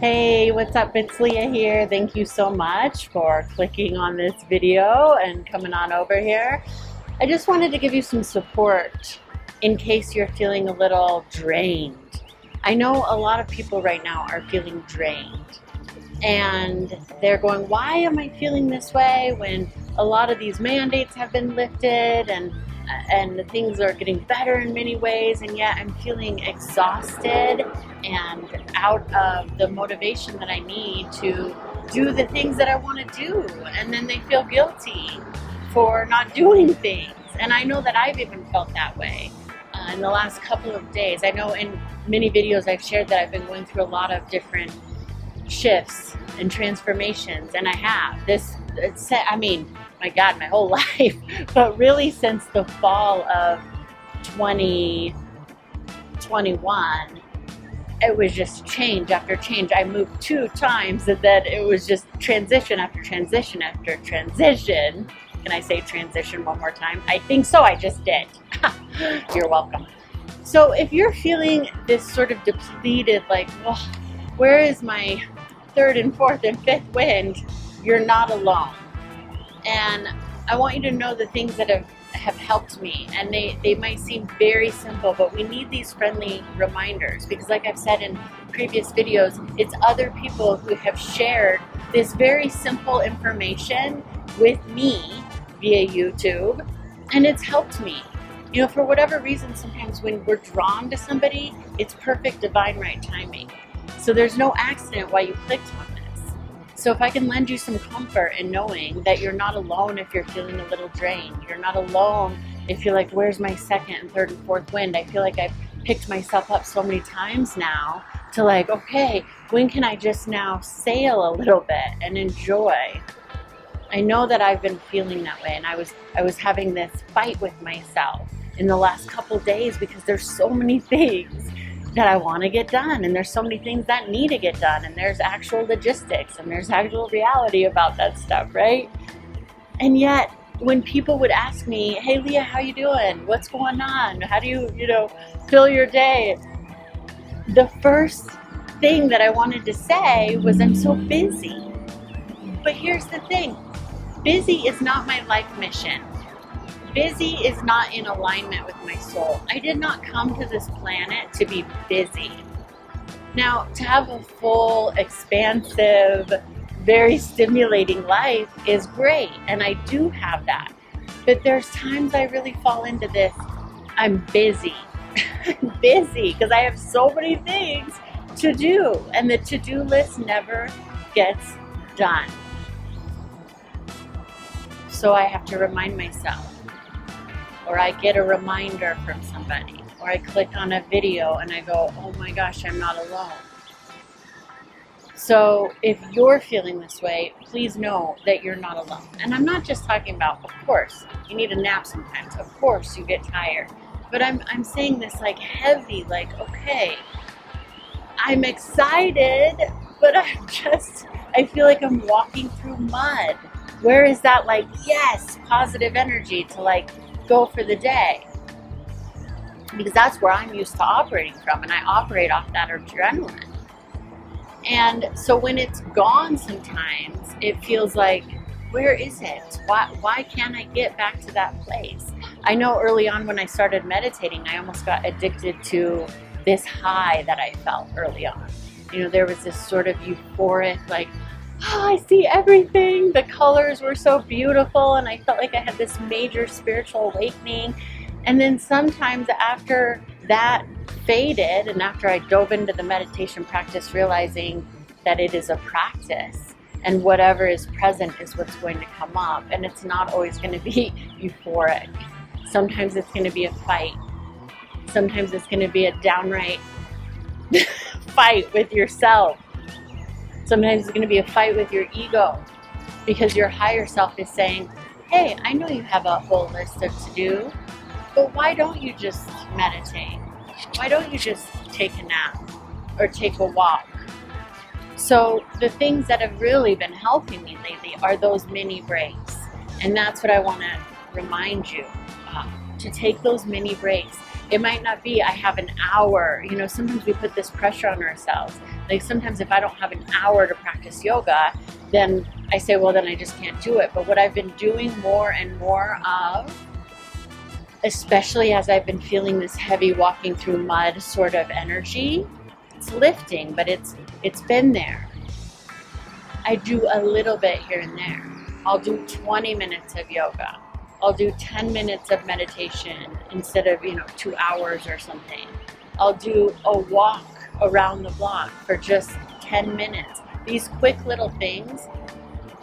Hey, what's up? It's Leah here. Thank you so much for clicking on this video and coming on over here. I just wanted to give you some support in case you're feeling a little drained. I know a lot of people right now are feeling drained and they're going, why am I feeling this way when a lot of these mandates have been lifted and things are getting better in many ways, and yet I'm feeling exhausted and out of the motivation that I need to do the things that I want to do, and then they feel guilty for not doing things. And I know that I've even felt that way in the last couple of days. I know in many videos I've shared that I've been going through a lot of different shifts and transformations, and I have my God, my whole life, but really since the fall of 2021, it was just change after change. I moved 2 times, and then it was just transition after transition after transition. Can I say transition one more time? I think so, I just did. You're welcome. So if you're feeling this sort of depleted, like, well, where is my 3rd and 4th and 5th wind? You're not alone. And I want you to know the things that have helped me, and they might seem very simple, but we need these friendly reminders, because like I've said in previous videos, it's other people who have shared this very simple information with me via YouTube, and it's helped me. You know, for whatever reason, sometimes when we're drawn to somebody, it's perfect divine right timing. So there's no accident why you clicked on this. So if I can lend you some comfort in knowing that you're not alone if you're feeling a little drained, you're not alone if you're like, where's my 2nd and 3rd and 4th wind? I feel like I've picked myself up so many times now to like, okay, when can I just now sail a little bit and enjoy? I know that I've been feeling that way, and I was having this fight with myself in the last couple days because there's so many things that I want to get done, and there's so many things that need to get done, and there's actual logistics and there's actual reality about that stuff, right? And yet when people would ask me, hey Leah, how you doing? What's going on? How do you fill your day? The first thing that I wanted to say was, I'm so busy. But here's the thing, busy is not my life mission. Busy is not in alignment with my soul. I did not come to this planet to be busy. Now, to have a full, expansive, very stimulating life is great, and I do have that. But there's times I really fall into this, I'm busy. I'm busy because I have so many things to do, and the to-do list never gets done. So I have to remind myself, or I get a reminder from somebody, or I click on a video and I go, oh my gosh, I'm not alone. So if you're feeling this way, please know that you're not alone. And I'm not just talking about, of course, you need a nap sometimes. Of course, you get tired. But I'm saying this like heavy, like, okay, I'm excited, but I feel like I'm walking through mud. Where is that like, yes, positive energy to like go for the day? Because that's where I'm used to operating from, and I operate off that adrenaline. And so when it's gone sometimes, it feels like, where is it? Why can't I get back to that place? I know early on when I started meditating, I almost got addicted to this high that I felt early on. You know, there was this sort of euphoric, like, oh, I see everything. The colors were so beautiful, and I felt like I had this major spiritual awakening. And then sometimes after that faded, and after I dove into the meditation practice, realizing that it is a practice, and whatever is present is what's going to come up, and it's not always going to be euphoric. Sometimes it's going to be a fight. Sometimes it's going to be a downright fight with yourself. Sometimes it's going to be a fight with your ego, because your higher self is saying, hey, I know you have a whole list of to-do, but why don't you just meditate? Why don't you just take a nap or take a walk? So the things that have really been helping me lately are those mini breaks. And that's what I want to remind you of, to take those mini breaks. It might not be I have an hour. You know, sometimes we put this pressure on ourselves. Like sometimes if I don't have an hour to practice yoga, then I say, well, then I just can't do it. But what I've been doing more and more of, especially as I've been feeling this heavy walking through mud sort of energy, it's lifting, but it's been there. I do a little bit here and there. I'll do 20 minutes of yoga. I'll do 10 minutes of meditation instead of, 2 hours or something. I'll do a walk around the block for just 10 minutes. These quick little things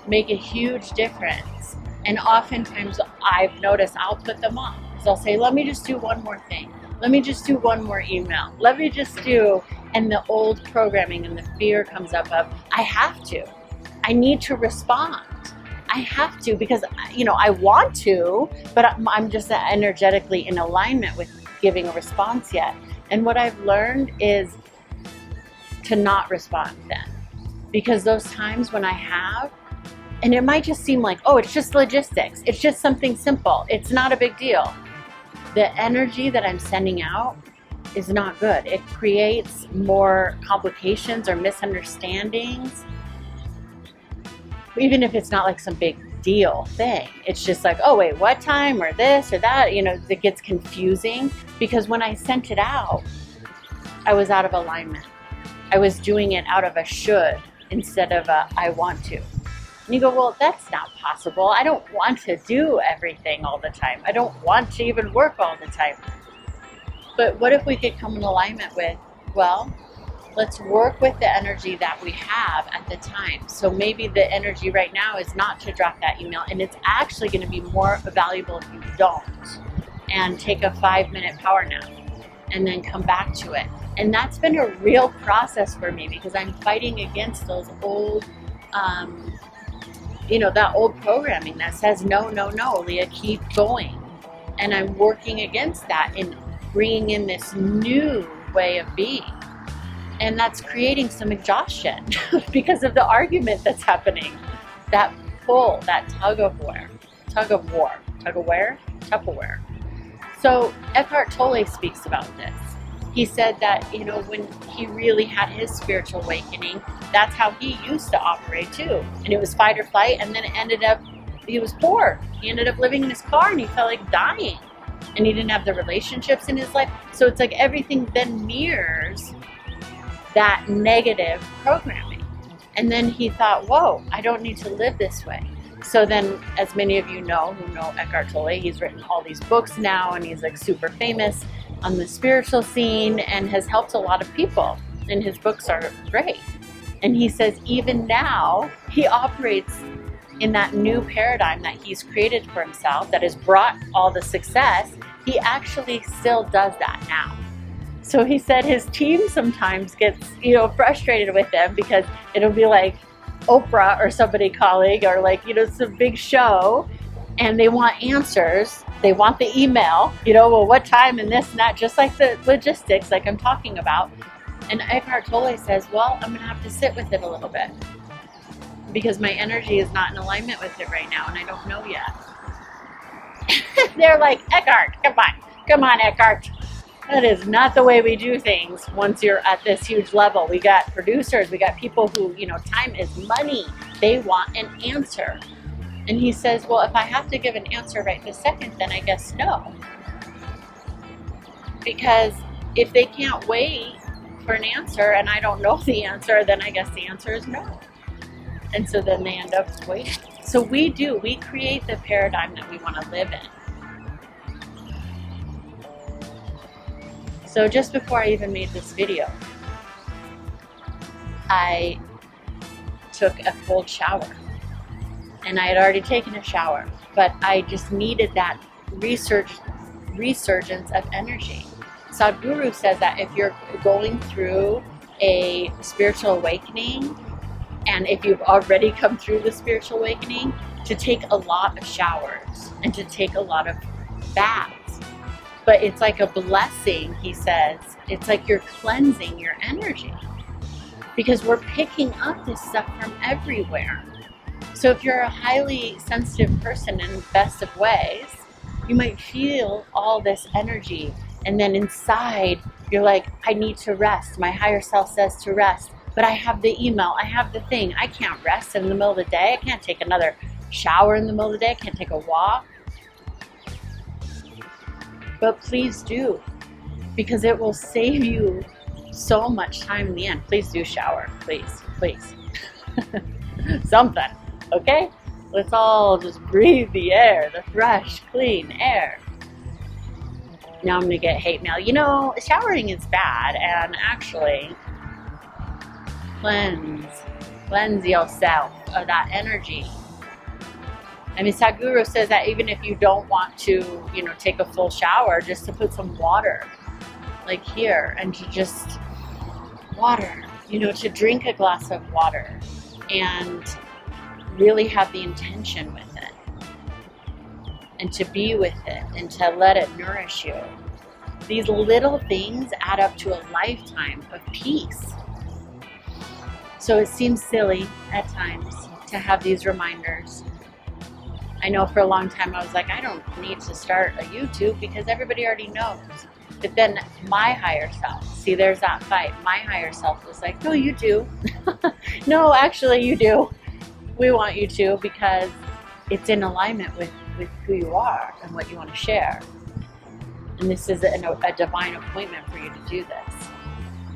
make a huge difference. And oftentimes I've noticed I'll put them off. So I'll say, let me just do one more thing. Let me just do one more email. Let me just do, and the old programming and the fear comes up of, I have to. I need to respond. I have to because, I want to, but I'm just not energetically in alignment with giving a response yet. And what I've learned is to not respond then. Because those times when I have, and it might just seem like, oh, it's just logistics. It's just something simple. It's not a big deal. The energy that I'm sending out is not good. It creates more complications or misunderstandings. Even if it's not like some big deal thing, it's just like, oh wait, what time or this or that, it gets confusing because when I sent it out, I was out of alignment. I was doing it out of a should instead of a I want to. And you go, well, that's not possible. I don't want to do everything all the time. I don't want to even work all the time. But what if we could come in alignment with, well, let's work with the energy that we have at the time. So maybe the energy right now is not to drop that email, and it's actually going to be more valuable if you don't. And take a 5-minute power nap and then come back to it. And that's been a real process for me because I'm fighting against those old, that old programming that says, no, Lea, keep going. And I'm working against that and bringing in this new way of being. And that's creating some exhaustion because of the argument that's happening. That pull, that tug of war. So Eckhart Tolle speaks about this. He said that, when he really had his spiritual awakening, that's how he used to operate too. And it was fight or flight, and then it ended up, he was poor. He ended up living in his car and he felt like dying. And he didn't have the relationships in his life. So it's like everything then mirrors that negative programming. And then he thought, whoa, I don't need to live this way. So then, as many of you know who know Eckhart Tolle, he's written all these books now and he's like super famous on the spiritual scene and has helped a lot of people. And his books are great. And he says even now, he operates in that new paradigm that he's created for himself that has brought all the success. He actually still does that now. So he said his team sometimes gets, frustrated with him because it'll be like Oprah or somebody calling or like, some big show and they want answers. They want the email, well, what time and this and that, just like the logistics like I'm talking about. And Eckhart Tolle says, well, I'm going to have to sit with it a little bit because my energy is not in alignment with it right now and I don't know yet. They're like, Eckhart, come on, Eckhart. That is not the way we do things once you're at this huge level. We got producers, we got people who, time is money. They want an answer. And he says, well, if I have to give an answer right this second, then I guess no. Because if they can't wait for an answer and I don't know the answer, then I guess the answer is no. And so then they end up waiting. So we create the paradigm that we want to live in. So just before I even made this video, I took a cold shower. And I had already taken a shower, but I just needed that resurgence of energy. Sadhguru says that if you're going through a spiritual awakening, and if you've already come through the spiritual awakening, to take a lot of showers and to take a lot of baths. But it's like a blessing, he says. It's like you're cleansing your energy because we're picking up this stuff from everywhere. So if you're a highly sensitive person in the best of ways, you might feel all this energy And then inside, you're like, I need to rest. My higher self says to rest. But I have the email. I have the thing. I can't rest in the middle of the day. I can't take another shower in the middle of the day. I can't take a walk. But please do. Because it will save you so much time in the end. Please do shower. Please. Please. Something. Okay? Let's all just breathe the air. The fresh, clean air. Now I'm going to get hate mail. You know, showering is bad. And actually, cleanse yourself of that energy. I mean, Sadhguru says that even if you don't want to, take a full shower, just to put some water, like here, and to just water, to drink a glass of water and really have the intention with it and to be with it and to let it nourish you. These little things add up to a lifetime of peace. So it seems silly at times to have these reminders. I know for a long time I was like, I don't need to start a YouTube because everybody already knows. But then my higher self, see, there's that fight. My higher self was like, no, you do. No, actually you do. We want you to because it's in alignment with who you are and what you want to share. And this is a divine appointment for you to do this.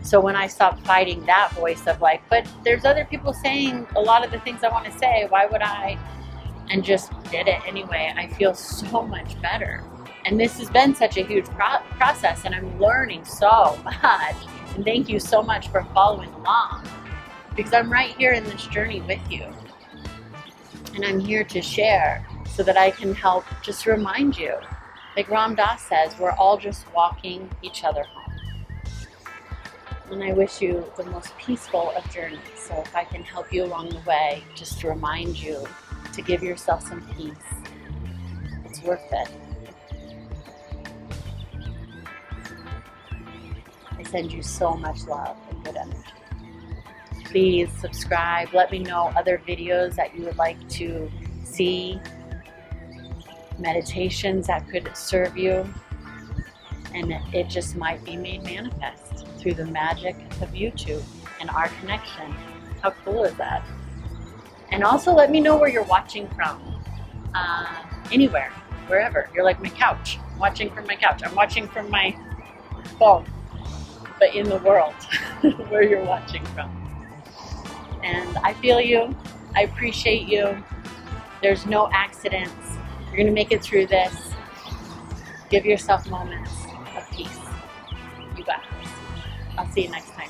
So when I stopped fighting that voice of like, but there's other people saying a lot of the things I want to say, why would I? And just did it anyway, I feel so much better. And this has been such a huge process, and I'm learning so much. And thank you so much for following along, because I'm right here in this journey with you. And I'm here to share so that I can help just remind you. Like Ram Dass says, we're all just walking each other home. And I wish you the most peaceful of journeys. So if I can help you along the way, just to remind you to give yourself some peace. It's worth it. I send you so much love and good energy. Please subscribe. Let me know other videos that you would like to see. Meditations that could serve you. And it just might be made manifest through the magic of YouTube and our connection. How cool is that? And also let me know where you're watching from. Anywhere, wherever. You're like my couch. I'm watching from my couch. I'm watching from my phone. But in the world, where you're watching from. And I feel you. I appreciate you. There's no accidents. You're going to make it through this. Give yourself moments of peace. You got this. I'll see you next time.